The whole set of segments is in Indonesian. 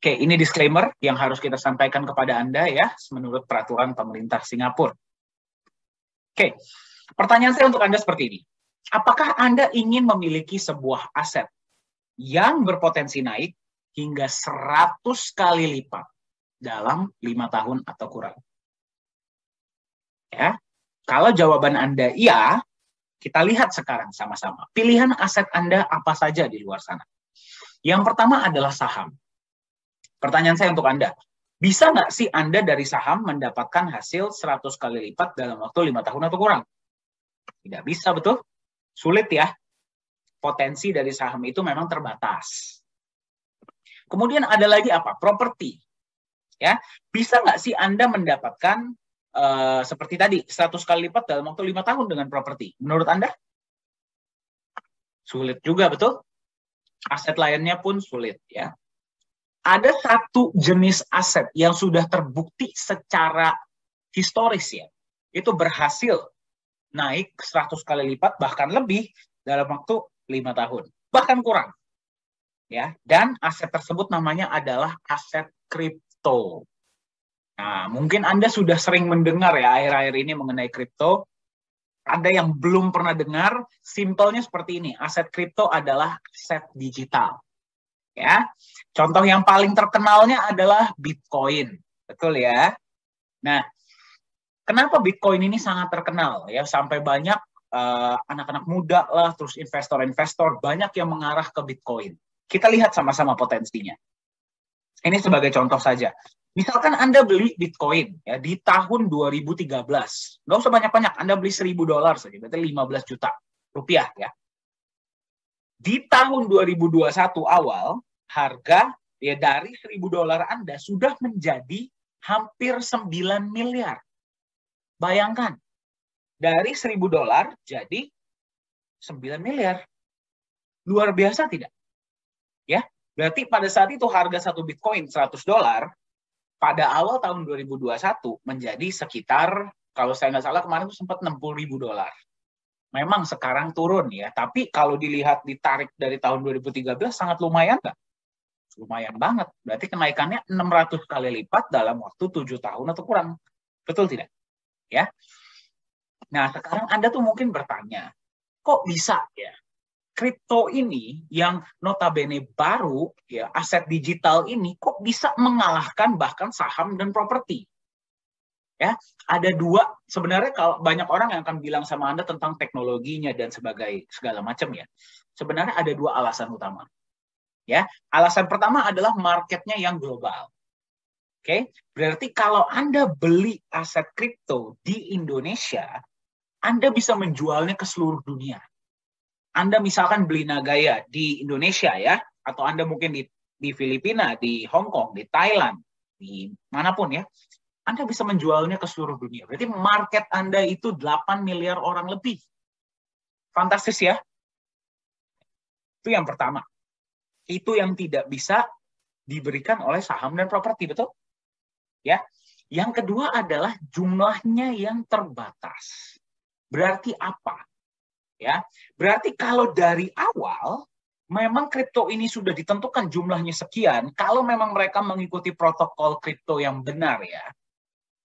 Oke, ini disclaimer yang harus kita sampaikan kepada Anda ya, menurut peraturan pemerintah Singapura. Oke, pertanyaan saya untuk Anda seperti ini. Apakah Anda ingin memiliki sebuah aset yang berpotensi naik hingga 100 kali lipat dalam 5 tahun atau kurang? Ya, kalau jawaban Anda iya, kita lihat sekarang sama-sama. Pilihan aset Anda apa saja di luar sana? Yang pertama adalah saham. Pertanyaan saya untuk Anda, bisa nggak sih Anda dari saham mendapatkan hasil 100 kali lipat dalam waktu 5 tahun atau kurang? Tidak bisa, betul? Sulit ya. Potensi dari saham itu memang terbatas. Kemudian ada lagi apa? Properti. Ya, bisa nggak sih Anda mendapatkan seperti tadi 100 kali lipat dalam waktu 5 tahun dengan properti? Menurut Anda? Sulit juga, betul? Aset lainnya pun sulit ya. Ada satu jenis aset yang sudah terbukti secara historis ya, itu berhasil naik 100 kali lipat bahkan lebih dalam waktu 5 tahun, bahkan kurang. Ya, dan aset tersebut namanya adalah aset kripto. Nah, mungkin Anda sudah sering mendengar ya akhir-akhir ini mengenai kripto. Ada yang belum pernah dengar, simpelnya seperti ini. Aset kripto adalah aset digital. Ya, contoh yang paling terkenalnya adalah Bitcoin, betul ya. Nah, kenapa Bitcoin ini sangat terkenal ya sampai banyak anak-anak muda lah, terus investor-investor banyak yang mengarah ke Bitcoin. Kita lihat sama-sama potensinya. Ini sebagai contoh saja. Misalkan Anda beli Bitcoin ya di tahun 2013, nggak usah banyak-banyak, Anda beli $1.000 saja, berarti 15 juta rupiah ya. Di tahun 2021 awal, harga ya dari $1.000 Anda sudah menjadi hampir 9 miliar. Bayangkan, dari $1.000 jadi 9 miliar. Luar biasa tidak? Ya, berarti pada saat itu harga satu Bitcoin $100, pada awal tahun 2021 menjadi sekitar, kalau saya nggak salah kemarin itu sempat $60.000. Memang sekarang turun ya, tapi kalau dilihat ditarik dari tahun 2013 sangat lumayan nggak? Lumayan banget. Berarti kenaikannya 600 kali lipat dalam waktu 7 tahun atau kurang. Betul tidak? Ya. Nah, sekarang Anda tuh mungkin bertanya, kok bisa ya? Kripto ini yang notabene baru, ya aset digital ini, kok bisa mengalahkan bahkan saham dan properti? Ya, ada dua, sebenarnya kalau banyak orang yang akan bilang sama Anda tentang teknologinya dan sebagai segala macam ya. Sebenarnya ada dua alasan utama. Ya, alasan pertama adalah marketnya yang global. Oke, berarti kalau Anda beli aset kripto di Indonesia, Anda bisa menjualnya ke seluruh dunia. Anda misalkan beli Nagaya di Indonesia ya, atau Anda mungkin di Filipina, di Hong Kong, di Thailand, di manapun ya, Anda bisa menjualnya ke seluruh dunia. Berarti market Anda itu 8 miliar orang lebih. Fantastis ya. Itu yang pertama. Itu yang tidak bisa diberikan oleh saham dan properti, betul? Ya. Yang kedua adalah jumlahnya yang terbatas. Berarti apa? Ya. Berarti kalau dari awal memang kripto ini sudah ditentukan jumlahnya sekian, kalau memang mereka mengikuti protokol kripto yang benar ya,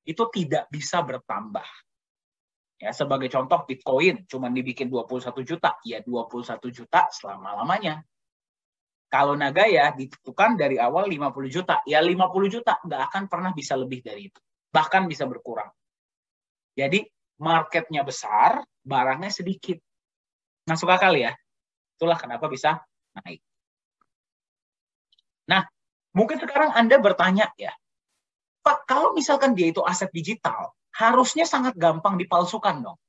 itu tidak bisa bertambah. Ya, sebagai contoh Bitcoin cuma dibikin 21 juta, ya 21 juta selama-lamanya. Kalau Nagaya ditentukan dari awal 50 juta, ya 50 juta nggak akan pernah bisa lebih dari itu. Bahkan bisa berkurang. Jadi marketnya besar, barangnya sedikit. Masuk akal ya? Itulah kenapa bisa naik. Nah, mungkin sekarang Anda bertanya ya, Pak, kalau misalkan dia itu aset digital, harusnya sangat gampang dipalsukan dong.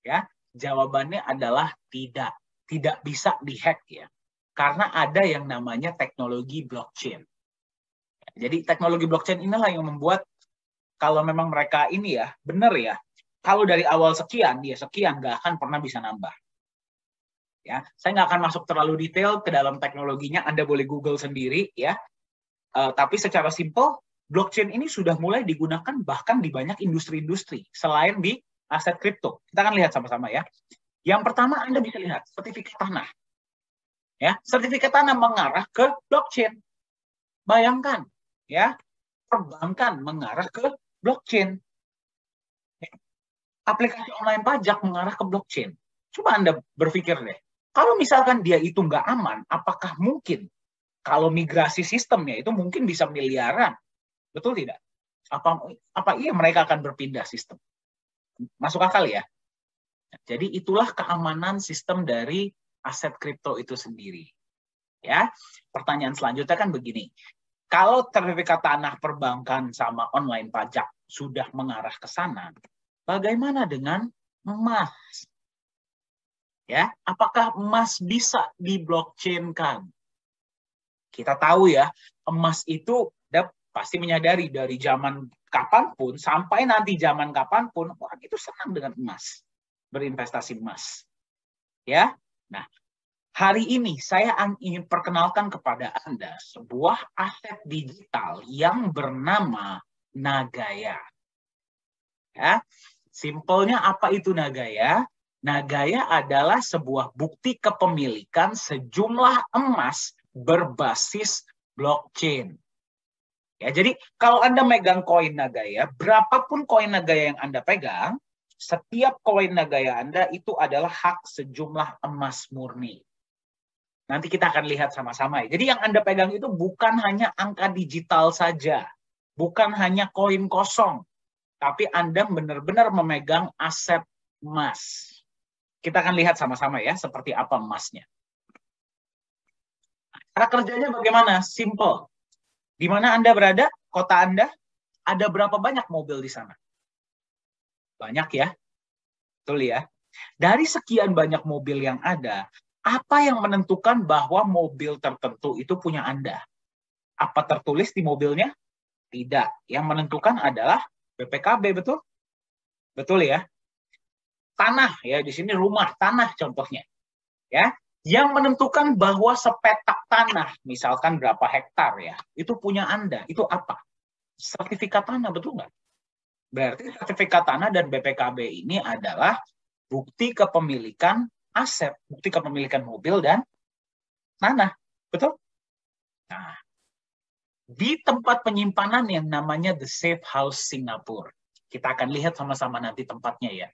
Ya, jawabannya adalah tidak. Tidak bisa dihack ya. Karena ada yang namanya teknologi blockchain. Jadi teknologi blockchain inilah yang membuat kalau memang mereka ini ya, benar ya, kalau dari awal sekian, dia sekian, nggak akan pernah bisa nambah. Ya, saya nggak akan masuk terlalu detail ke dalam teknologinya, Anda boleh Google sendiri ya. Tapi secara simpel, blockchain ini sudah mulai digunakan bahkan di banyak industri-industri selain di aset kripto. Kita akan lihat sama-sama ya. Yang pertama Anda bisa lihat sertifikat tanah. Ya, sertifikat tanah mengarah ke blockchain. Bayangkan, ya, perbankan mengarah ke blockchain. Aplikasi online pajak mengarah ke blockchain. Coba Anda berpikir deh, kalau misalkan dia itu nggak aman, apakah mungkin kalau migrasi sistemnya itu mungkin bisa miliaran? Betul tidak? Apa iya mereka akan berpindah sistem? Masuk akal ya? Jadi itulah keamanan sistem dari aset kripto itu sendiri. Ya, pertanyaan selanjutnya kan begini. Kalau sertifikat tanah perbankan sama online pajak sudah mengarah ke sana, bagaimana dengan emas? Ya, apakah emas bisa di-blockchain-kan? Kita tahu ya, emas itu pasti menyadari dari zaman kapanpun sampai nanti zaman kapanpun orang itu senang dengan emas, berinvestasi emas. Ya, nah hari ini saya ingin perkenalkan kepada Anda sebuah aset digital yang bernama Nagaya. Ya, simpelnya apa itu Nagaya? Nagaya adalah sebuah bukti kepemilikan sejumlah emas berbasis blockchain. Ya, jadi kalau Anda megang koin Nagaya, berapapun koin Nagaya yang Anda pegang, setiap koin Nagaya Anda itu adalah hak sejumlah emas murni. Nanti kita akan lihat sama-sama ya. Jadi yang Anda pegang itu bukan hanya angka digital saja, bukan hanya koin kosong, tapi Anda benar-benar memegang aset emas. Kita akan lihat sama-sama ya, seperti apa emasnya. Cara kerjanya bagaimana? Simple. Di mana Anda berada, kota Anda, ada berapa banyak mobil di sana? Banyak ya, betul ya. Dari sekian banyak mobil yang ada, apa yang menentukan bahwa mobil tertentu itu punya Anda? Apa tertulis di mobilnya? Tidak. Yang menentukan adalah BPKB, betul? Betul ya. Tanah ya, di sini rumah, tanah contohnya. Ya, yang menentukan bahwa sepetak tanah, misalkan berapa hektar ya, itu punya Anda. Itu apa? Sertifikat tanah, betul nggak? Berarti sertifikat tanah dan BPKB ini adalah bukti kepemilikan aset, bukti kepemilikan mobil dan tanah, betul? Nah, di tempat penyimpanan yang namanya The Safe House Singapura, kita akan lihat sama-sama nanti tempatnya ya.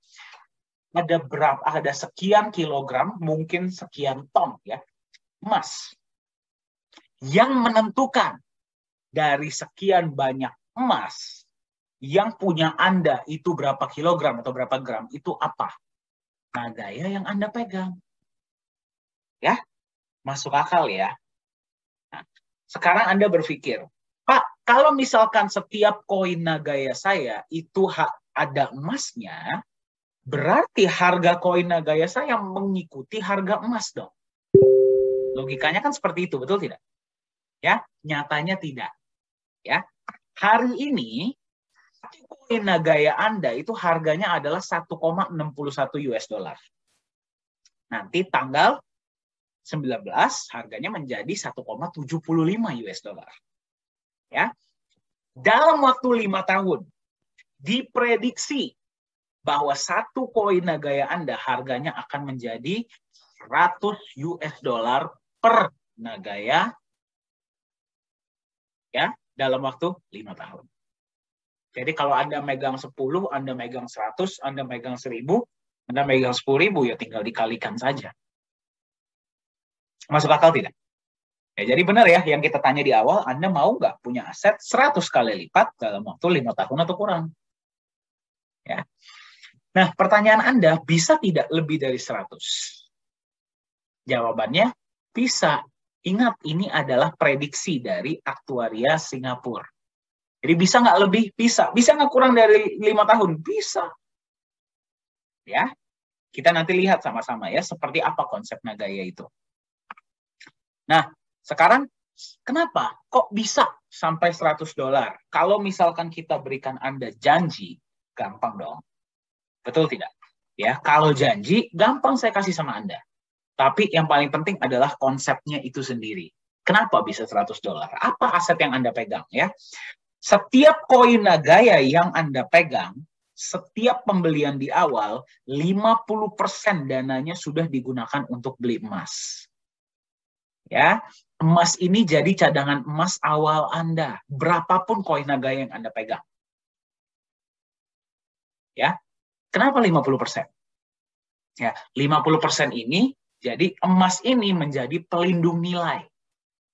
Ada sekian kilogram, mungkin sekian ton ya, emas. Yang menentukan dari sekian banyak emas yang punya Anda itu berapa kilogram atau berapa gram, itu apa? Nagaya yang Anda pegang. Ya, masuk akal ya. Nah, sekarang Anda berpikir, Pak, kalau misalkan setiap koin Nagaya saya itu ada emasnya, berarti harga koin Nagaya saya mengikuti harga emas dong. Logikanya kan seperti itu, betul tidak? Ya, nyatanya tidak. Ya, hari ini koin Nagaya Anda itu harganya adalah 1,61 US dollar. Nanti tanggal 19 harganya menjadi 1,75 US dollar. Ya, dalam waktu 5 tahun diprediksi bahwa satu koin Nagaya Anda harganya akan menjadi 100 US dollar per Nagaya ya dalam waktu 5 tahun. Jadi kalau Anda megang 10, Anda megang 100, Anda megang 1000, Anda megang 10.000 ya tinggal dikalikan saja. Masuk akal tidak? Ya, jadi benar ya yang kita tanya di awal, Anda mau nggak punya aset 100 kali lipat dalam waktu 5 tahun atau kurang? Ya. Nah, pertanyaan Anda, bisa tidak lebih dari 100? Jawabannya, bisa. Ingat, ini adalah prediksi dari aktuaria Singapura. Jadi bisa nggak lebih? Bisa. Bisa nggak kurang dari 5 tahun? Bisa. Ya, kita nanti lihat sama-sama ya, seperti apa konsep Nagaya itu. Nah, sekarang kenapa? Kok bisa sampai 100 dolar? Kalau misalkan kita berikan Anda janji, gampang dong. Betul tidak? Ya, kalau janji, gampang saya kasih sama Anda. Tapi yang paling penting adalah konsepnya itu sendiri. Kenapa bisa 100 dolar? Apa aset yang Anda pegang ya? Setiap koin Nagaya yang Anda pegang, setiap pembelian di awal, 50% dananya sudah digunakan untuk beli emas. Ya, emas ini jadi cadangan emas awal Anda, berapapun koin Nagaya yang Anda pegang. Ya, kenapa 50%? Ya, 50% ini jadi emas ini menjadi pelindung nilai.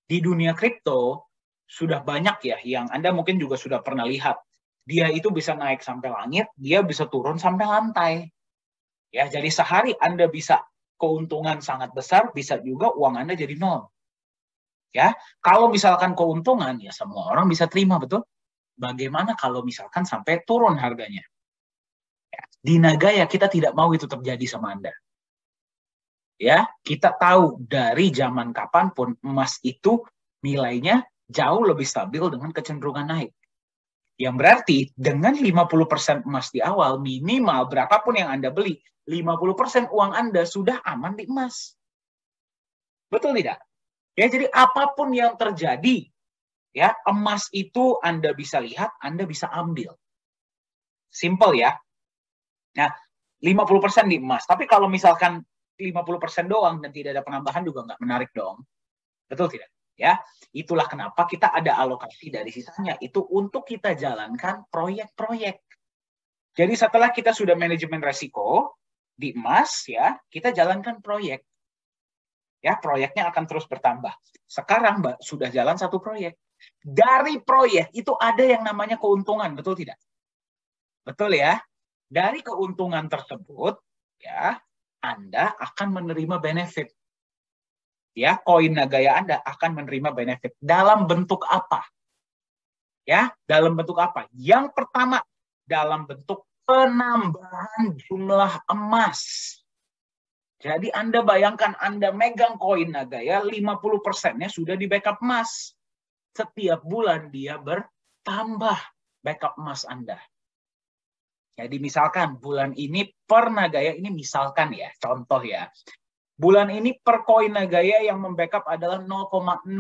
Di dunia kripto sudah banyak ya yang Anda mungkin juga sudah pernah lihat. Dia itu bisa naik sampai langit, dia bisa turun sampai lantai. Ya, jadi sehari Anda bisa keuntungan sangat besar, bisa juga uang Anda jadi nol. Ya, kalau misalkan keuntungan ya semua orang bisa terima, betul? Bagaimana kalau misalkan sampai turun harganya? Ya, di Nagaya kita tidak mau itu terjadi sama Anda. Ya, kita tahu dari zaman kapanpun emas itu nilainya jauh lebih stabil dengan kecenderungan naik. Yang berarti dengan 50% emas di awal, minimal berapapun yang Anda beli, 50% uang Anda sudah aman di emas. Betul tidak? Ya, jadi apapun yang terjadi, ya, emas itu Anda bisa lihat, Anda bisa ambil. Simple ya. Nah, 50% di emas. Tapi kalau misalkan 50% doang dan tidak ada penambahan juga nggak menarik dong. Betul tidak? Ya, itulah kenapa kita ada alokasi dari sisanya itu untuk kita jalankan proyek-proyek. Jadi setelah kita sudah manajemen resiko di emas, ya, kita jalankan proyek. Ya, proyeknya akan terus bertambah. Sekarang Mbak sudah jalan satu proyek. Dari proyek itu ada yang namanya keuntungan, betul tidak? Betul ya. Dari keuntungan tersebut, ya, Anda akan menerima benefit. Ya, koin Nagaya Anda akan menerima benefit dalam bentuk apa? Ya, dalam bentuk apa? Yang pertama, dalam bentuk penambahan jumlah emas. Jadi Anda bayangkan Anda megang koin Nagaya, 50%-nya sudah di backup emas. Setiap bulan dia bertambah backup emas Anda. Jadi misalkan bulan ini per Nagaya, ini misalkan ya, contoh ya. Bulan ini per koin Nagaya yang membackup adalah 0,01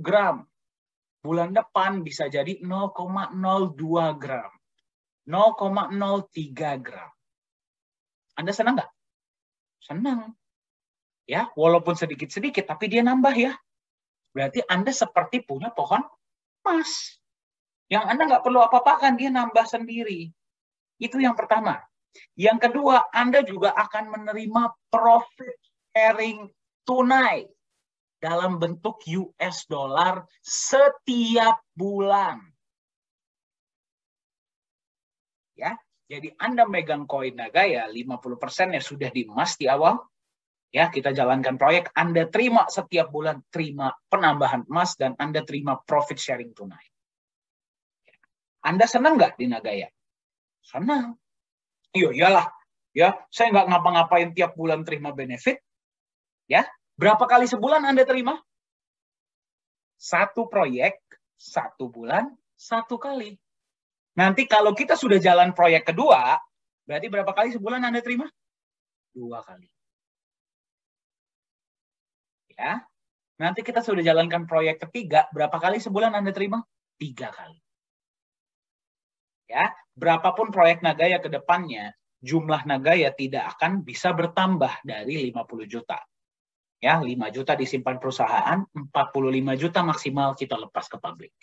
gram. Bulan depan bisa jadi 0,02 gram. 0,03 gram. Anda senang nggak? Senang. Ya, walaupun sedikit-sedikit, tapi dia nambah ya. Berarti Anda seperti punya pohon emas. Yang Anda nggak perlu apa-apakan, dia nambah sendiri. Itu yang pertama. Yang kedua, Anda juga akan menerima profit sharing tunai dalam bentuk US dollar setiap bulan. Ya, jadi Anda megang koin Nagaya, 50%-nya sudah di emas di awal. Ya, kita jalankan proyek, Anda terima setiap bulan, terima penambahan emas, dan Anda terima profit sharing tunai. Anda senang nggak di Nagaya? Senang. Iya, iyalah. Ya, saya nggak ngapa-ngapain tiap bulan terima benefit. Ya, berapa kali sebulan Anda terima? Satu proyek, satu bulan, satu kali. Nanti kalau kita sudah jalan proyek kedua, berarti berapa kali sebulan Anda terima? 2 kali. Ya, nanti kita sudah jalankan proyek ketiga, berapa kali sebulan Anda terima? 3 kali. Ya, berapapun proyek Nagaya ke depannya, jumlah Nagaya tidak akan bisa bertambah dari 50 juta. Ya, 5 juta disimpan perusahaan, 45 juta maksimal kita lepas ke publik.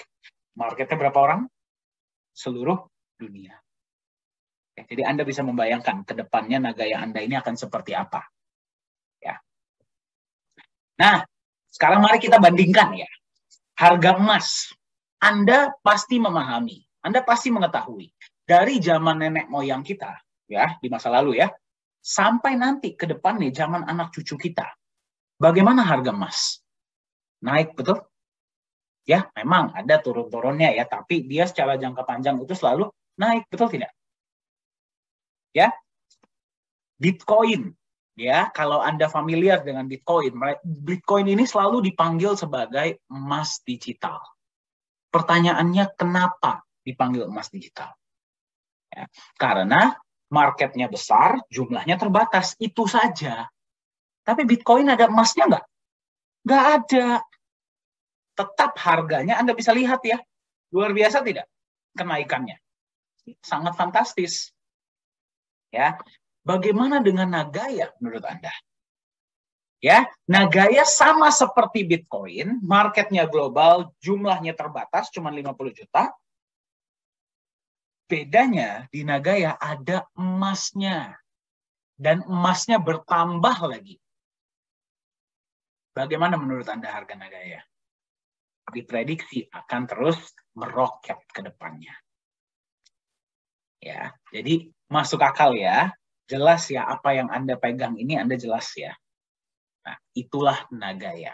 Marketnya berapa orang? Seluruh dunia. Ya, jadi Anda bisa membayangkan ke depannya Nagaya Anda ini akan seperti apa. Ya. Nah, sekarang mari kita bandingkan ya. Harga emas. Anda pasti memahami, Anda pasti mengetahui dari zaman nenek moyang kita ya di masa lalu ya, sampai nanti ke depan nih zaman anak cucu kita. Bagaimana harga emas? Naik, betul? Ya, memang ada turun-turunnya ya, tapi dia secara jangka panjang itu selalu naik, betul tidak? Ya. Bitcoin, ya, kalau Anda familiar dengan Bitcoin, Bitcoin ini selalu dipanggil sebagai emas digital. Pertanyaannya, kenapa dipanggil emas digital? Ya, karena marketnya besar, jumlahnya terbatas, itu saja. Tapi Bitcoin ada emasnya nggak? Nggak ada. Tetap harganya Anda bisa lihat ya, luar biasa tidak kenaikannya? Sangat fantastis. Ya, bagaimana dengan Nagaya menurut Anda? Ya, Nagaya sama seperti Bitcoin, marketnya global, jumlahnya terbatas, cuma 50 juta. Bedanya di Nagaya ada emasnya. Dan emasnya bertambah lagi. Bagaimana menurut Anda harga Nagaya? Diprediksi akan terus meroket ke depannya. Ya, jadi masuk akal ya. Jelas ya apa yang Anda pegang ini Anda jelas ya. Nah, itulah Nagaya.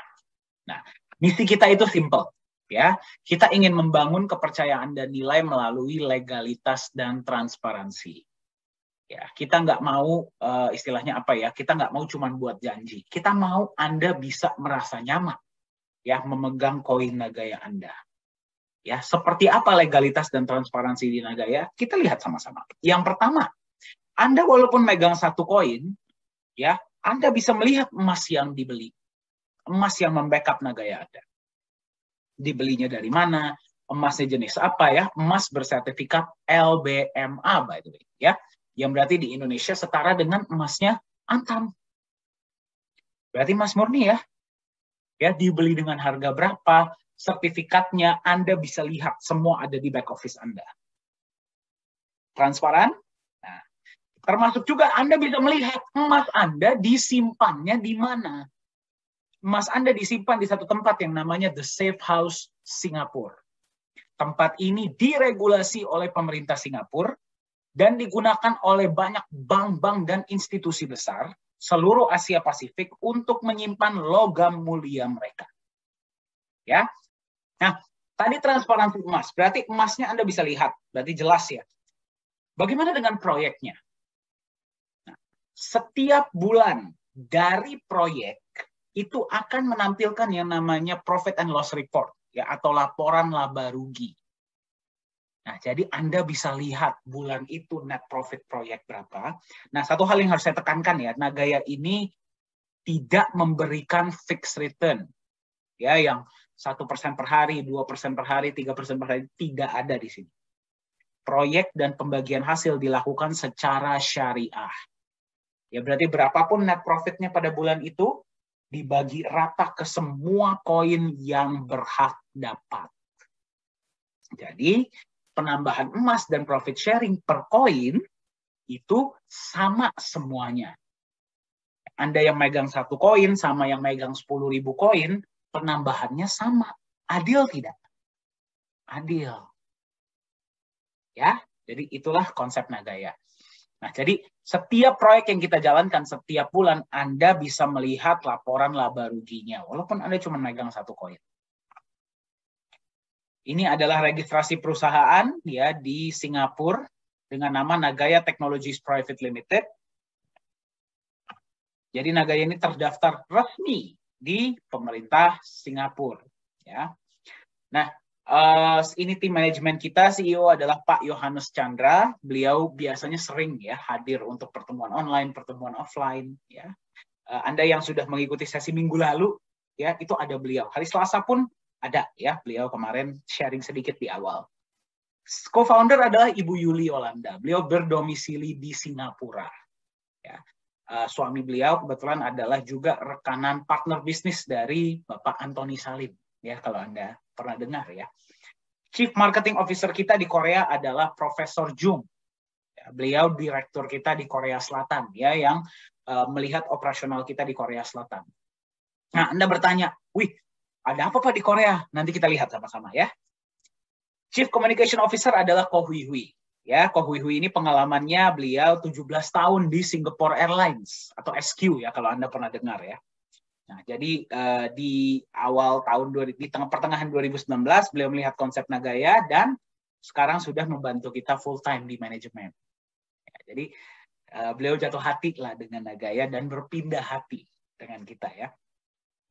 Nah, misi kita itu simple. Ya, kita ingin membangun kepercayaan dan nilai melalui legalitas dan transparansi. Ya, kita nggak mau istilahnya apa ya? Kita nggak mau cuma buat janji. Kita mau Anda bisa merasa nyaman, ya, memegang koin Nagaya Anda. Ya, seperti apa legalitas dan transparansi di Nagaya? Kita lihat sama-sama. Yang pertama, Anda walaupun megang satu koin, ya, Anda bisa melihat emas yang dibeli, emas yang membackup Nagaya Anda. Dibelinya dari mana? Emasnya jenis apa ya? Emas bersertifikat LBMA by the way, ya. Yang berarti di Indonesia setara dengan emasnya Antam. Berarti emas murni ya. Ya, dibeli dengan harga berapa? Sertifikatnya Anda bisa lihat, semua ada di back office Anda. Transparan? Nah, termasuk juga Anda bisa melihat emas Anda disimpannya di mana. Emas Anda disimpan di satu tempat yang namanya The Safe House Singapura. Tempat ini diregulasi oleh pemerintah Singapura dan digunakan oleh banyak bank-bank dan institusi besar seluruh Asia Pasifik untuk menyimpan logam mulia mereka. Ya. Nah, tadi transparansi emas, berarti emasnya Anda bisa lihat, berarti jelas ya. Bagaimana dengan proyeknya? Nah, setiap bulan dari proyek itu akan menampilkan yang namanya profit and loss report, ya, atau laporan laba rugi. Nah, jadi Anda bisa lihat bulan itu net profit proyek berapa. Nah, satu hal yang harus saya tekankan ya, Nagaya ini tidak memberikan fixed return. Ya, yang 1% per hari, 2% per hari, 3% per hari, tidak ada di sini. Proyek dan pembagian hasil dilakukan secara syariah. Ya, berarti berapapun net profitnya pada bulan itu, dibagi rata ke semua koin yang berhak dapat. Jadi, penambahan emas dan profit sharing per koin itu sama semuanya. Anda yang megang satu koin sama yang megang 10.000 koin, penambahannya sama. Adil tidak? Adil. Ya, jadi itulah konsep Nagaya. Nah, jadi setiap proyek yang kita jalankan setiap bulan, Anda bisa melihat laporan laba ruginya, walaupun Anda cuma megang satu koin. Ini adalah registrasi perusahaan ya di Singapura dengan nama Nagaya Technologies Private Limited. Jadi Nagaya ini terdaftar resmi di pemerintah Singapura. Ya. Nah, ini tim manajemen kita, CEO adalah Pak Yohanes Chandra. Beliau biasanya sering ya hadir untuk pertemuan online, pertemuan offline. Ya. Anda yang sudah mengikuti sesi minggu lalu, ya itu ada beliau. Hari Selasa pun ada ya, beliau kemarin sharing sedikit di awal. Co-founder adalah Ibu Yuli Yolanda. Beliau berdomisili di Singapura. Ya. Suami beliau kebetulan adalah juga rekanan partner bisnis dari Bapak Antoni Salim. Ya, kalau Anda pernah dengar ya. Chief Marketing Officer kita di Korea adalah Profesor Jung. Ya, beliau direktur kita di Korea Selatan, ya, yang melihat operasional kita di Korea Selatan. Nah, Anda bertanya, wih, ada apa Pak di Korea? Nanti kita lihat sama-sama ya. Chief Communication Officer adalah Ko Hui Hui. Ya, Ko Hui Hui ini pengalamannya beliau 17 tahun di Singapore Airlines atau SQ ya kalau Anda pernah dengar ya. Nah, jadi di awal tahun di pertengahan 2019 beliau melihat konsep Nagaya dan sekarang sudah membantu kita full time di manajemen. Ya, jadi beliau jatuh hati lah dengan Nagaya dan berpindah hati dengan kita ya.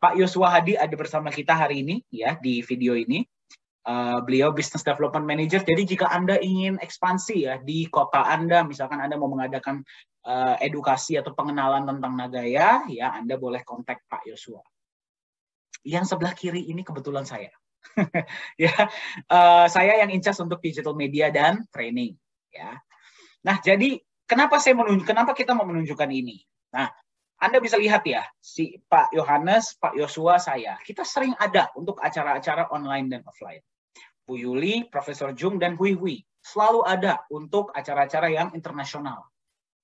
Pak Yosua Hadi ada bersama kita hari ini ya di video ini. Beliau Business Development Manager. Jadi jika Anda ingin ekspansi ya di kota Anda, misalkan Anda mau mengadakan edukasi atau pengenalan tentang Nagaya, ya Anda boleh kontak Pak Yosua. Yang sebelah kiri ini kebetulan saya. Ya, saya yang in charge untuk digital media dan training. Ya. Nah, jadi kenapa kita mau menunjukkan ini? Nah, Anda bisa lihat ya, si Pak Yohanes, Pak Yosua, saya, kita sering ada untuk acara-acara online dan offline. Bu Yuli, Profesor Jung, dan Hui Hui selalu ada untuk acara-acara yang internasional.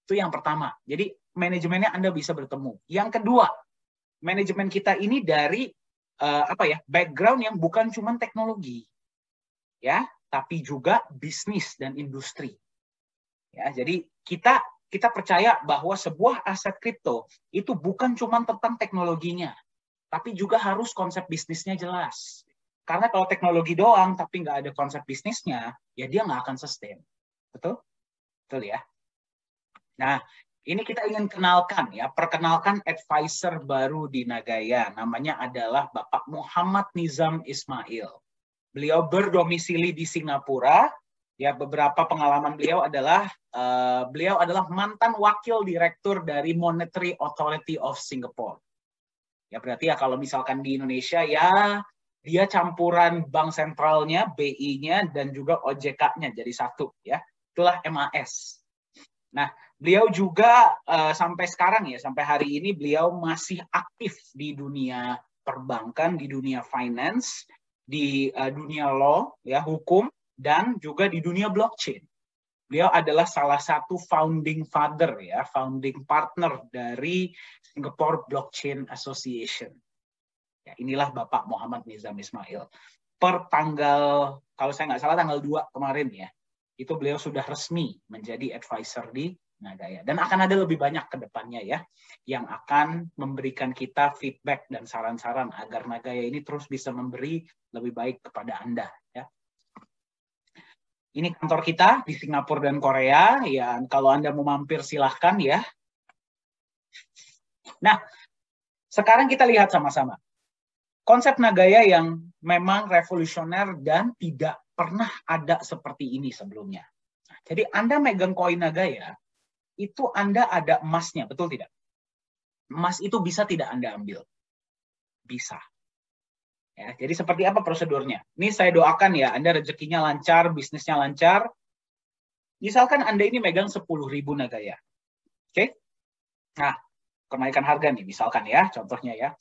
Itu yang pertama. Jadi manajemennya Anda bisa bertemu. Yang kedua, manajemen kita ini dari background yang bukan cuma teknologi, ya, tapi juga bisnis dan industri. Ya, jadi kita percaya bahwa sebuah aset kripto itu bukan cuma tentang teknologinya, tapi juga harus konsep bisnisnya jelas. Karena kalau teknologi doang tapi nggak ada konsep bisnisnya, ya dia nggak akan sustain. Betul? Betul ya? Nah, ini kita ingin perkenalkan advisor baru di Nagaya. Namanya adalah Bapak Muhammad Nizam Ismail. Beliau berdomisili di Singapura. Ya, beberapa pengalaman beliau adalah mantan wakil direktur dari Monetary Authority of Singapore. Ya, berarti ya kalau misalkan di Indonesia ya dia campuran bank sentralnya, BI-nya dan juga OJK-nya jadi satu ya. Itulah MAS. Nah, beliau juga sampai sekarang ya, sampai hari ini beliau masih aktif di dunia perbankan, di dunia finance, di dunia law, ya, hukum, dan juga di dunia blockchain. Beliau adalah salah satu founding father, ya, founding partner dari Singapore Blockchain Association. Ya, inilah Bapak Muhammad Nizam Ismail. Per tanggal, kalau saya nggak salah tanggal 2 kemarin ya, itu beliau sudah resmi menjadi advisor di Nagaya. Dan akan ada lebih banyak ke depannya ya, yang akan memberikan kita feedback dan saran-saran agar Nagaya ini terus bisa memberi lebih baik kepada Anda. Ya. Ini kantor kita di Singapura dan Korea. Ya, kalau Anda mau mampir silahkan ya. Nah, sekarang kita lihat sama-sama. Konsep Nagaya yang memang revolusioner dan tidak pernah ada seperti ini sebelumnya. Jadi Anda megang koin Nagaya, itu Anda ada emasnya, betul tidak? Emas itu bisa tidak Anda ambil? Bisa. Ya, jadi seperti apa prosedurnya? Ini saya doakan ya, Anda rezekinya lancar, bisnisnya lancar. Misalkan Anda ini megang 10.000 Nagaya. Oke? Nah, kenaikan harga nih, misalkan ya, contohnya ya.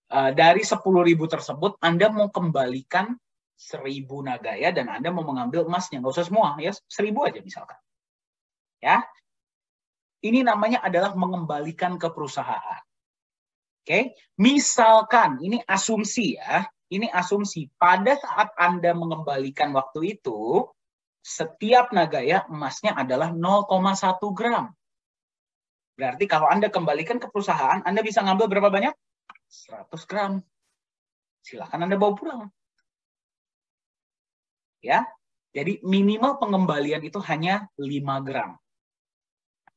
Dari 10.000 tersebut, Anda mau kembalikan 1.000 Nagaya dan Anda mau mengambil emasnya. Nggak usah semua, ya 1.000 aja misalkan. Ya, ini namanya adalah mengembalikan ke perusahaan. Oke, misalkan ini asumsi ya, ini asumsi pada saat Anda mengembalikan waktu itu, setiap Nagaya emasnya adalah 0,1 gram. Berarti kalau Anda kembalikan ke perusahaan, Anda bisa ngambil berapa banyak? 100 gram. Silakan Anda bawa pulang. Ya, jadi minimal pengembalian itu hanya 5 gram.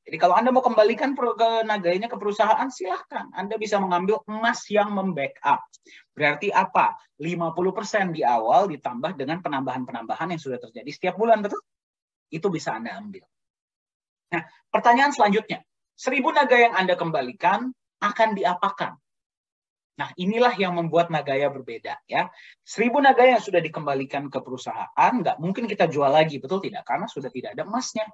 Jadi kalau Anda mau kembalikan ke Nagayanya ke perusahaan, silahkan. Anda bisa mengambil emas yang membackup. Berarti apa? 50% di awal ditambah dengan penambahan-penambahan yang sudah terjadi setiap bulan, betul? Itu bisa Anda ambil. Nah, pertanyaan selanjutnya. 1.000 Nagaya yang Anda kembalikan akan diapakan? Nah, inilah yang membuat Nagaya berbeda. Ya. 1.000 Nagaya yang sudah dikembalikan ke perusahaan, nggak mungkin kita jual lagi, betul tidak? Karena sudah tidak ada emasnya.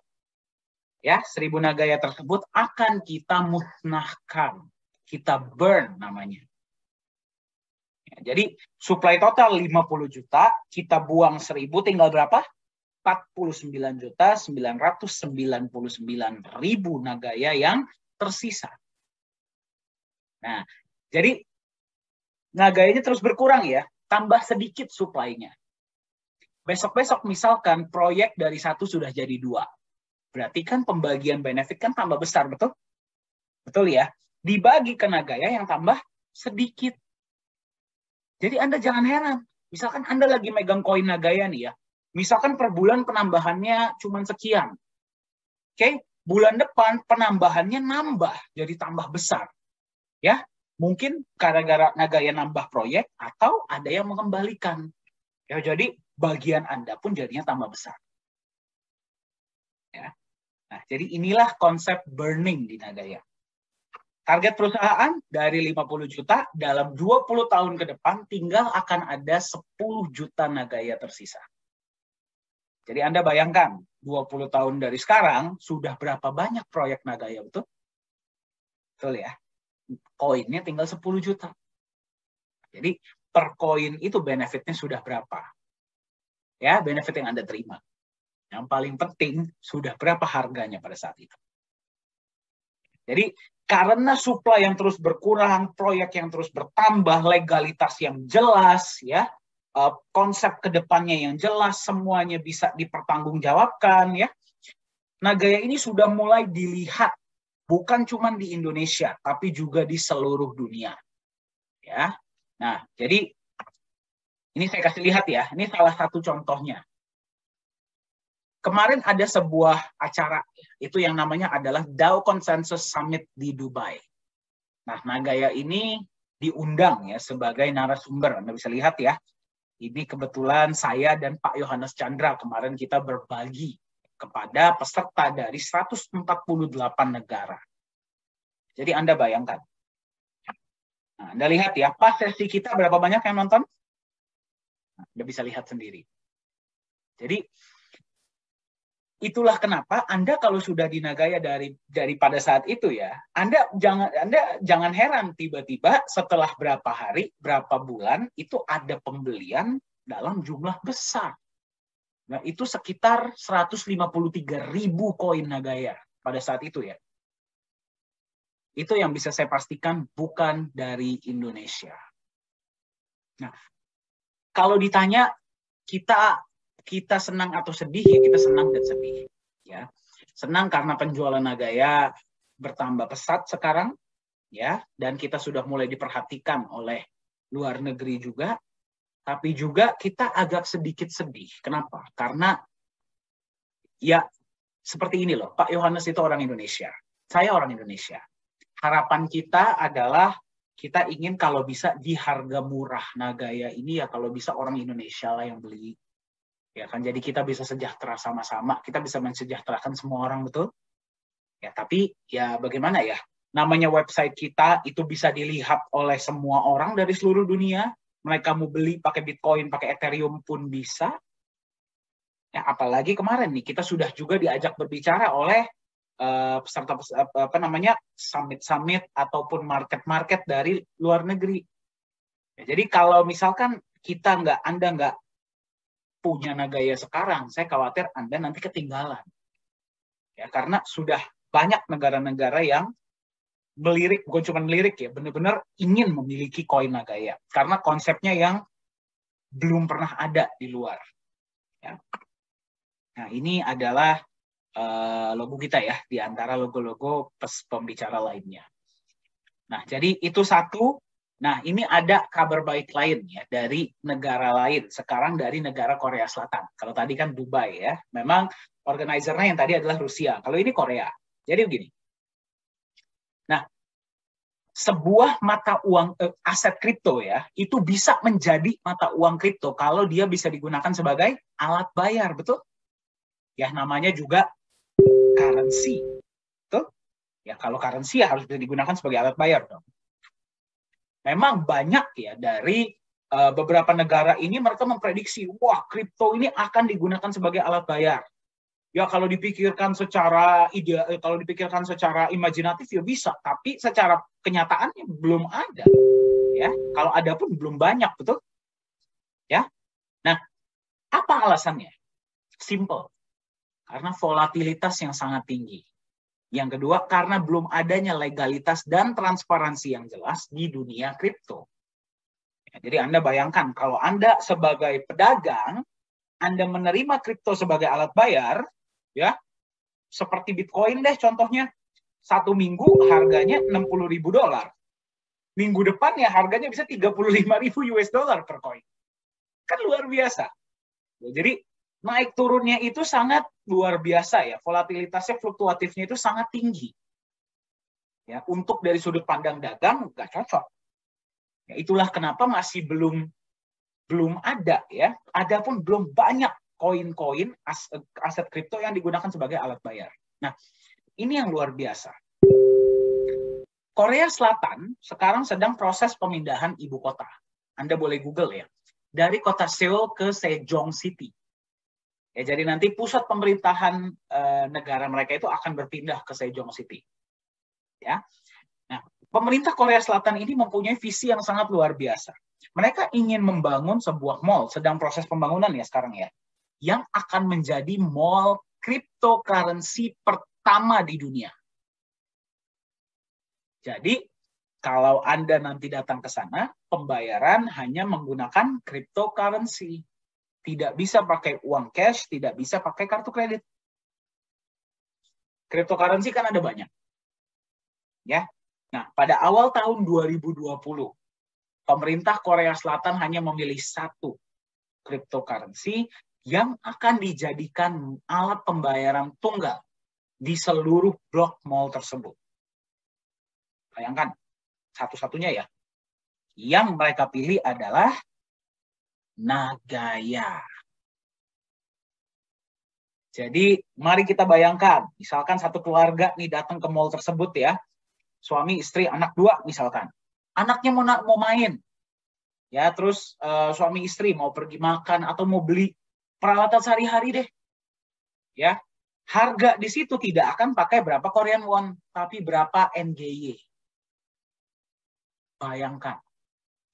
Ya, 1.000 Nagaya tersebut akan kita musnahkan, kita burn namanya. Ya, jadi supply total 50 juta, kita buang 1.000, tinggal berapa? 49.999.000 Nagaya yang tersisa. Nah, jadi Nagayanya terus berkurang ya, tambah sedikit supply-nya. Besok-besok misalkan proyek dari 1 sudah jadi 2. Berarti kan pembagian benefit kan tambah besar, betul? Betul ya? Dibagi ke Nagaya yang tambah sedikit. Jadi Anda jangan heran. Misalkan Anda lagi megang koin Nagaya nih ya. Misalkan per bulan penambahannya cuma sekian. Oke? Bulan depan penambahannya nambah, jadi tambah besar. Ya? Mungkin gara-gara Nagaya nambah proyek atau ada yang mengembalikan. Ya, jadi bagian Anda pun jadinya tambah besar. Ya. Nah, jadi inilah konsep burning di Nagaya. Target perusahaan dari 50 juta dalam 20 tahun ke depan tinggal akan ada 10 juta Nagaya tersisa. Jadi Anda bayangkan, 20 tahun dari sekarang sudah berapa banyak proyek Nagaya, betul? Betul ya? koinnya tinggal 10 juta. Jadi per koin itu benefitnya sudah berapa? Ya, benefit yang Anda terima. Yang paling penting, sudah berapa harganya pada saat itu. Jadi, karena supply yang terus berkurang, proyek yang terus bertambah, legalitas yang jelas, ya, konsep kedepannya yang jelas, semuanya bisa dipertanggungjawabkan, ya. Nagaya ini sudah mulai dilihat, bukan cuma di Indonesia, tapi juga di seluruh dunia. Ya, nah, jadi ini saya kasih lihat ya, ini salah satu contohnya. Kemarin ada sebuah acara, itu yang namanya adalah DAO Consensus Summit di Dubai. Nah, Nagaya ini diundang ya sebagai narasumber. Anda bisa lihat ya, ini kebetulan saya dan Pak Yohanes Chandra kemarin kita berbagi kepada peserta dari 148 negara. Jadi Anda bayangkan. Nah, Anda lihat ya, pas sesi kita berapa banyak yang nonton? Nah, Anda bisa lihat sendiri. Jadi itulah kenapa Anda kalau sudah di Nagaya dari pada saat itu ya, Anda jangan heran tiba-tiba setelah berapa hari, berapa bulan itu ada pembelian dalam jumlah besar. Nah, itu sekitar 153.000 koin Nagaya pada saat itu ya. Itu yang bisa saya pastikan bukan dari Indonesia. Nah, kalau ditanya kita senang atau sedih ya, kita senang dan sedih ya. Senang karena penjualan Nagaya bertambah pesat sekarang ya, dan kita sudah mulai diperhatikan oleh luar negeri juga. Tapi juga kita agak sedikit sedih. Kenapa? Karena ya seperti ini loh, Pak Yohanes itu orang Indonesia. Saya orang Indonesia. Harapan kita adalah kita ingin kalau bisa di harga murah Nagaya ini ya kalau bisa orang Indonesia lah yang beli. Ya kan, jadi kita bisa sejahtera sama-sama, kita bisa mensejahterakan semua orang, betul? Ya, tapi ya bagaimana ya? Namanya website kita itu bisa dilihat oleh semua orang dari seluruh dunia. Mereka mau beli pakai Bitcoin, pakai Ethereum pun bisa. Ya, apalagi kemarin nih kita sudah juga diajak berbicara oleh peserta summit-summit ataupun market-market dari luar negeri. Ya, jadi kalau misalkan Anda nggak punya Nagaya sekarang, saya khawatir Anda nanti ketinggalan. Ya, karena sudah banyak negara-negara yang melirik, bukan cuma melirik ya, benar-benar ingin memiliki koin Nagaya. Karena konsepnya yang belum pernah ada di luar. Ya. Nah, ini adalah logo kita ya, di antara logo-logo pembicara lainnya. Nah, jadi itu satu. Nah, ini ada kabar baik lain ya dari negara lain. Sekarang dari negara Korea Selatan. Kalau tadi kan Dubai ya. Memang organizernya yang tadi adalah Rusia. Kalau ini Korea. Jadi begini. Nah, sebuah mata uang aset kripto ya, itu bisa menjadi mata uang kripto kalau dia bisa digunakan sebagai alat bayar, betul? Ya, namanya juga currency. Betul? Ya, kalau currency ya harus bisa digunakan sebagai alat bayar dong. Memang banyak ya dari beberapa negara ini mereka memprediksi, wah kripto ini akan digunakan sebagai alat bayar. Ya kalau dipikirkan secara kalau dipikirkan secara imajinatif ya bisa, tapi secara kenyataannya belum ada. Ya, kalau ada pun belum banyak, betul? Ya. Nah, apa alasannya? Simple. Karena volatilitas yang sangat tinggi. Yang kedua, karena belum adanya legalitas dan transparansi yang jelas di dunia kripto. Ya, jadi Anda bayangkan, kalau Anda sebagai pedagang, Anda menerima kripto sebagai alat bayar, ya, seperti Bitcoin deh contohnya, 1 minggu harganya $60.000. Minggu depan ya harganya bisa 35.000 US dollar per koin. Kan luar biasa. Jadi naik turunnya itu sangat luar biasa ya, volatilitasnya, fluktuatifnya itu sangat tinggi. Ya, untuk dari sudut pandang dagang nggak cocok. Ya, itulah kenapa masih belum ada ya, adapun belum banyak koin-koin aset kripto yang digunakan sebagai alat bayar. Nah, ini yang luar biasa. Korea Selatan sekarang sedang proses pemindahan ibu kota. Anda boleh Google ya, dari kota Seoul ke Sejong City. Ya, jadi nanti pusat pemerintahan negara mereka itu akan berpindah ke Sejong City. Ya. Nah, Pemerintah Korea Selatan ini mempunyai visi yang sangat luar biasa. Mereka ingin membangun sebuah mall, sedang proses pembangunan ya sekarang ya, yang akan menjadi mall cryptocurrency pertama di dunia. Jadi, kalau Anda nanti datang ke sana, pembayaran hanya menggunakan cryptocurrency. Tidak bisa pakai uang cash, tidak bisa pakai kartu kredit. Cryptocurrency kan ada banyak. Ya. Nah, pada awal tahun 2020, pemerintah Korea Selatan hanya memilih satu cryptocurrency yang akan dijadikan alat pembayaran tunggal di seluruh blok mall tersebut. Bayangkan, satu-satunya ya. Yang mereka pilih adalah Nagaya. Jadi, mari kita bayangkan, misalkan satu keluarga nih datang ke mall tersebut ya, suami, istri, anak 2 misalkan. Anaknya mau main. Ya, terus suami istri mau pergi makan atau mau beli peralatan sehari-hari deh. Ya. Harga di situ tidak akan pakai berapa Korean won, tapi berapa NGY. Bayangkan,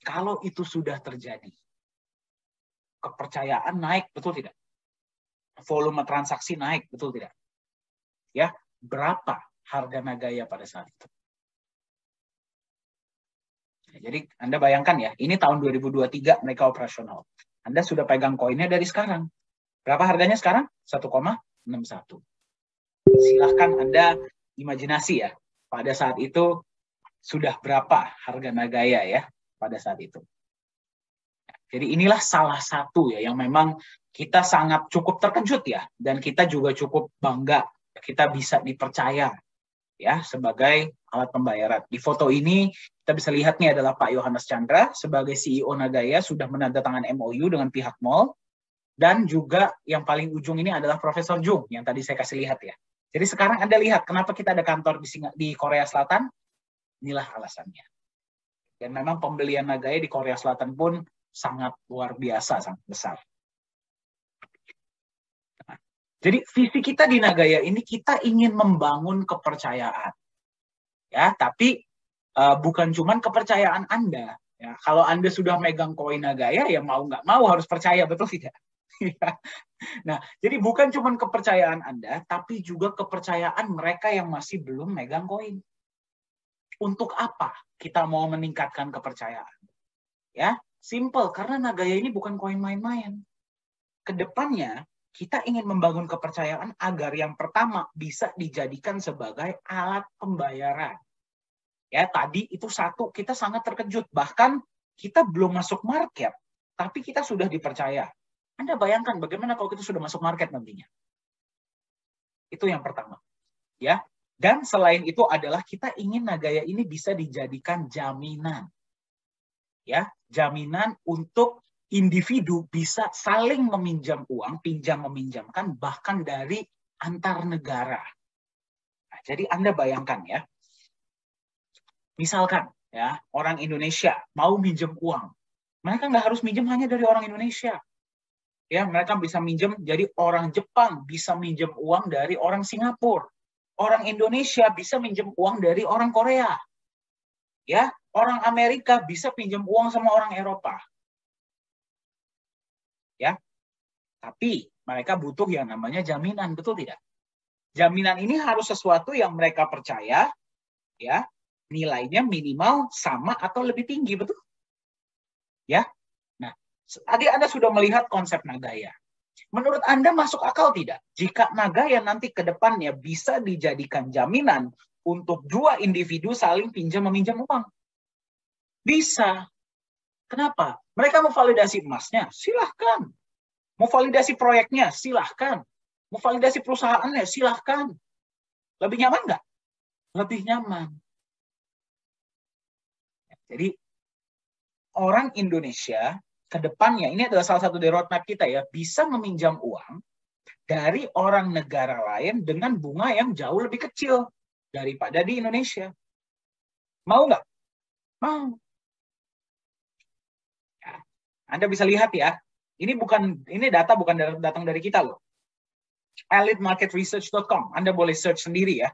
kalau itu sudah terjadi, kepercayaan naik, betul tidak? Volume transaksi naik, betul tidak? Ya, berapa harga Nagaya pada saat itu? Jadi Anda bayangkan ya, ini tahun 2023 mereka operasional. Anda sudah pegang koinnya dari sekarang. Berapa harganya sekarang? 1,61. Silahkan Anda imajinasi ya, pada saat itu sudah berapa harga Nagaya ya pada saat itu. Jadi inilah salah satu ya yang memang kita sangat cukup terkejut ya, dan kita juga cukup bangga kita bisa dipercaya ya sebagai alat pembayaran. Di foto ini kita bisa lihat nih adalah Pak Yohanes Chandra sebagai CEO Nagaya sudah menandatangani MOU dengan pihak mall, dan juga yang paling ujung ini adalah Profesor Jung yang tadi saya kasih lihat ya. Jadi sekarang Anda lihat kenapa kita ada kantor di Korea Selatan, inilah alasannya. Dan memang pembelian Nagaya di Korea Selatan pun sangat luar biasa, sangat besar. Nah, jadi visi kita di Nagaya ini kita ingin membangun kepercayaan. Ya, tapi bukan cuma kepercayaan Anda. Ya, kalau Anda sudah megang koin Nagaya, ya mau nggak mau harus percaya, betul tidak? Nah, jadi bukan cuma kepercayaan Anda, tapi juga kepercayaan mereka yang masih belum megang koin. Untuk apa kita mau meningkatkan kepercayaan? Ya, simple, karena Nagaya ini bukan koin main-main. Kedepannya, kita ingin membangun kepercayaan agar yang pertama bisa dijadikan sebagai alat pembayaran. Ya, tadi itu satu, kita sangat terkejut. Bahkan kita belum masuk market, tapi kita sudah dipercaya. Anda bayangkan bagaimana kalau kita sudah masuk market nantinya. Itu yang pertama. Ya. Dan selain itu adalah kita ingin Nagaya ini bisa dijadikan jaminan. Ya, jaminan untuk individu bisa saling meminjam uang, pinjam meminjamkan, bahkan dari antar negara. Nah, jadi Anda bayangkan ya, misalkan ya orang Indonesia mau minjem uang, mereka nggak harus minjem hanya dari orang Indonesia. Ya, mereka bisa minjem jadi orang Jepang, bisa minjem uang dari orang Singapura. Orang Indonesia bisa minjem uang dari orang Korea. Ya, orang Amerika bisa pinjam uang sama orang Eropa. Ya. Tapi mereka butuh yang namanya jaminan, betul tidak? Jaminan ini harus sesuatu yang mereka percaya, ya, nilainya minimal sama atau lebih tinggi, betul? Ya. Nah, tadi Anda sudah melihat konsep Nagaya. Menurut Anda masuk akal tidak? Jika Nagaya nanti ke depannya bisa dijadikan jaminan untuk dua individu saling pinjam-meminjam uang? Bisa. Kenapa? Mereka mau validasi emasnya, silahkan. Mau validasi proyeknya, silahkan. Mau validasi perusahaannya, silahkan. Lebih nyaman nggak? Lebih nyaman. Jadi, orang Indonesia ke depannya, ini adalah salah satu dari roadmap kita ya, bisa meminjam uang dari orang negara lain dengan bunga yang jauh lebih kecil daripada di Indonesia. Mau nggak? Mau. Ya. Anda bisa lihat ya, ini data bukan datang dari kita loh. elitemarketresearch.com, Anda boleh search sendiri ya.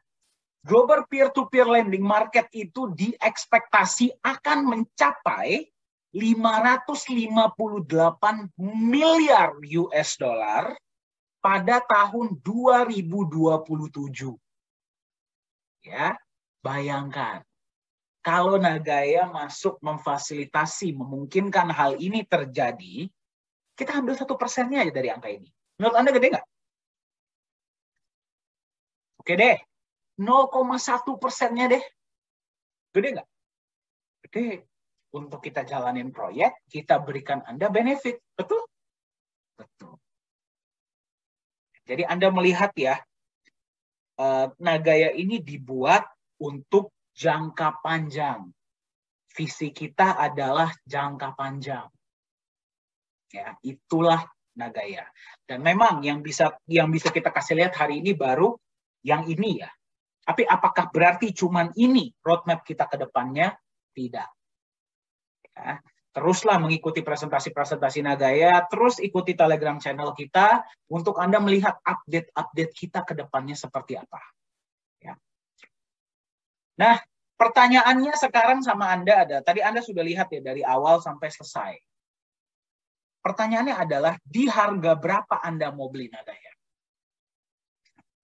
global peer-to-peer lending market itu diekspektasi akan mencapai 558 miliar US dollar pada tahun 2027. Ya, bayangkan. Kalau Nagaya masuk memfasilitasi, memungkinkan hal ini terjadi, kita ambil 1%-nya aja dari angka ini. Menurut Anda gede nggak? Oke deh, 0,1%-nya deh. Gede nggak? Gede. Untuk kita jalanin proyek, kita berikan Anda benefit. Betul? Betul. Jadi Anda melihat ya, Nagaya ini dibuat untuk jangka panjang. Visi kita adalah jangka panjang. Ya, itulah Nagaya. Dan memang yang bisa kita kasih lihat hari ini baru yang ini ya. Tapi apakah berarti cuman ini roadmap kita ke depannya? Tidak. Ya, teruslah mengikuti presentasi-presentasi Nagaya, terus ikuti Telegram channel kita untuk Anda melihat update-update kita ke depannya seperti apa. Ya. Nah, pertanyaannya sekarang sama Anda ada, tadi Anda sudah lihat ya dari awal sampai selesai. Pertanyaannya adalah, di harga berapa Anda mau beli Nagaya?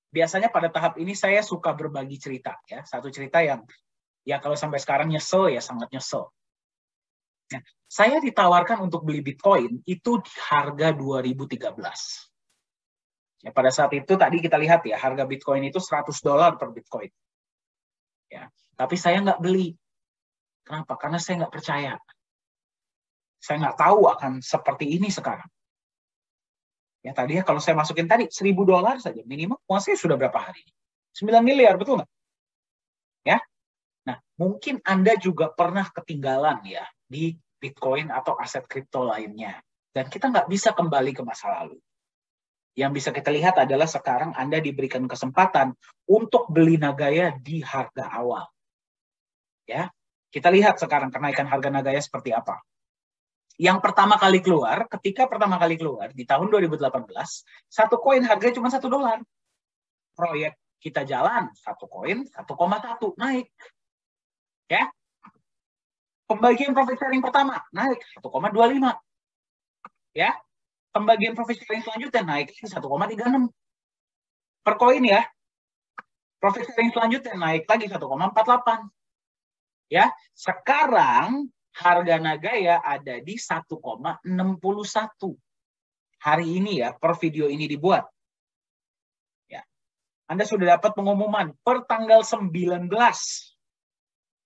Biasanya pada tahap ini saya suka berbagi cerita ya, satu cerita yang ya kalau sampai sekarang nyesel ya, sangat nyesel. Nah, saya ditawarkan untuk beli Bitcoin itu di harga 2013. Ya, pada saat itu tadi kita lihat ya, harga Bitcoin itu $100 per Bitcoin. Ya, tapi saya nggak beli. Kenapa? Karena saya nggak percaya. Saya nggak tahu akan seperti ini sekarang. Ya, tadinya kalau saya masukin tadi $1.000 saja minimal, uang saya sudah berapa hari? 9 miliar, betul nggak? Ya. Nah, mungkin Anda juga pernah ketinggalan ya di Bitcoin atau aset kripto lainnya. Dan kita nggak bisa kembali ke masa lalu. Yang bisa kita lihat adalah sekarang Anda diberikan kesempatan untuk beli Nagaya di harga awal. Ya, kita lihat sekarang kenaikan harga Nagaya seperti apa. Yang pertama kali keluar, ketika pertama kali keluar di tahun 2018, satu koin harganya cuma $1. Proyek kita jalan, satu koin 1,1 naik. Ya. Pembagian profit sharing pertama naik 1,25. Ya. Pembagian profit sharing selanjutnya naik 1,36 per koin ya. Profit sharing selanjutnya naik lagi 1,48. Ya, sekarang harga Nagaya ada di 1,61 hari ini ya, per video ini dibuat. Ya. Anda sudah dapat pengumuman per tanggal 19.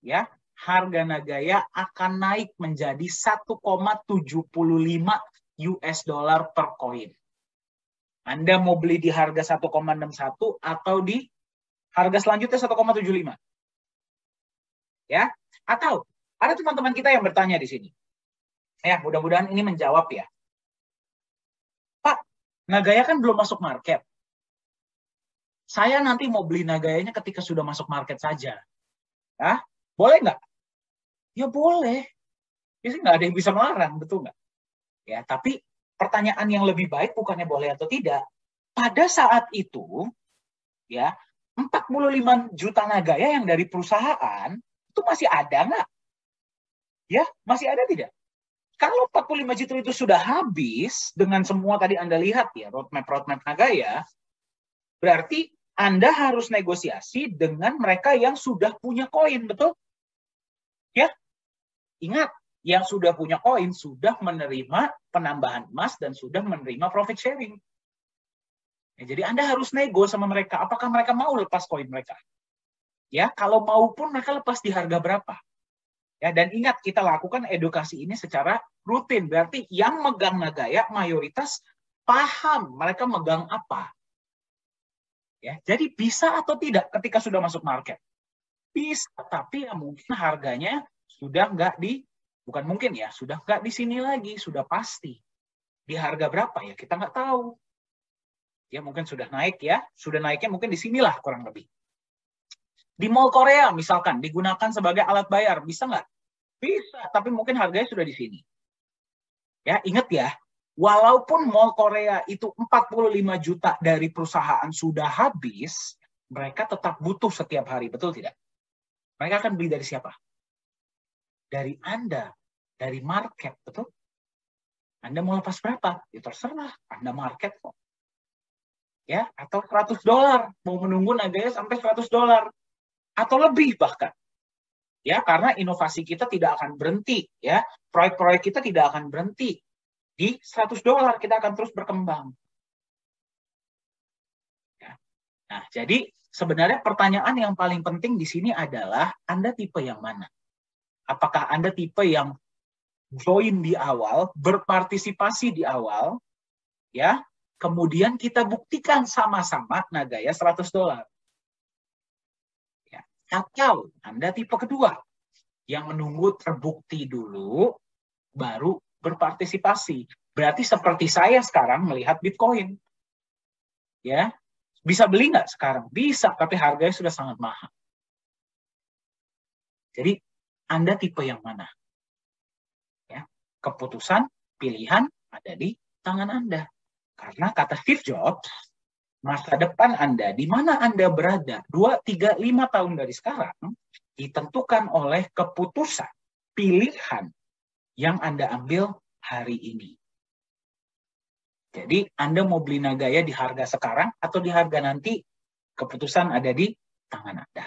Ya, harga Nagaya akan naik menjadi 1,75 US dollar per koin. Anda mau beli di harga 1,61 atau di harga selanjutnya 1,75. Ya, atau ada teman-teman kita yang bertanya di sini. Ya, mudah-mudahan ini menjawab ya. Pak, Nagaya kan belum masuk market. Saya nanti mau beli Nagayanya ketika sudah masuk market saja. Ya, boleh nggak? Ya boleh. Ya nggak ada yang bisa melarang, betul nggak? Ya, tapi pertanyaan yang lebih baik bukannya boleh atau tidak. Pada saat itu, ya 45 juta Nagaya yang dari perusahaan itu masih ada nggak? Ya, masih ada tidak? Kalau 45 juta itu sudah habis dengan semua tadi Anda lihat ya, roadmap Nagaya, berarti Anda harus negosiasi dengan mereka yang sudah punya koin, betul? Ya, ingat, yang sudah punya koin sudah menerima penambahan emas dan sudah menerima profit sharing. Ya, jadi Anda harus nego sama mereka, apakah mereka mau lepas koin mereka? Ya, kalau mau pun mereka lepas di harga berapa? Ya, dan ingat kita lakukan edukasi ini secara rutin. Berarti yang megang Nagaya mayoritas paham mereka megang apa. Ya, jadi bisa atau tidak ketika sudah masuk market? Bisa, tapi ya mungkin harganya sudah nggak bukan mungkin ya, sudah nggak di sini lagi, sudah pasti. Di harga berapa ya kita nggak tahu. Ya mungkin sudah naik ya, sudah naiknya mungkin di sinilah kurang lebih. Di Mall Korea misalkan digunakan sebagai alat bayar, bisa nggak? Bisa, tapi mungkin harganya sudah di sini. Ya, ingat ya, walaupun Mall Korea itu 45 juta dari perusahaan sudah habis, mereka tetap butuh setiap hari, betul tidak? Mereka akan beli dari siapa? Dari Anda, dari market, betul? Anda mau lepas berapa? Ya terserah, Anda market kok. Ya, atau $100, mau menunggu naganya sampai $100 atau lebih bahkan. Ya, karena inovasi kita tidak akan berhenti, ya. Proyek-proyek kita tidak akan berhenti. Di $100 kita akan terus berkembang. Ya. Nah, jadi sebenarnya pertanyaan yang paling penting di sini adalah Anda tipe yang mana? Apakah Anda tipe yang join di awal, berpartisipasi di awal, ya, kemudian kita buktikan sama-sama nagaya $100. Ya. Atau Anda tipe kedua, yang menunggu terbukti dulu, baru berpartisipasi. Berarti seperti saya sekarang melihat Bitcoin. Ya, bisa beli nggak sekarang? Bisa, tapi harganya sudah sangat mahal. Jadi, Anda tipe yang mana? Ya, keputusan, pilihan ada di tangan Anda. Karena kata Steve Jobs, masa depan Anda, di mana Anda berada 2, 3, 5 tahun dari sekarang, ditentukan oleh keputusan, pilihan yang Anda ambil hari ini. Jadi Anda mau beli Nagaya di harga sekarang atau di harga nanti, keputusan ada di tangan Anda.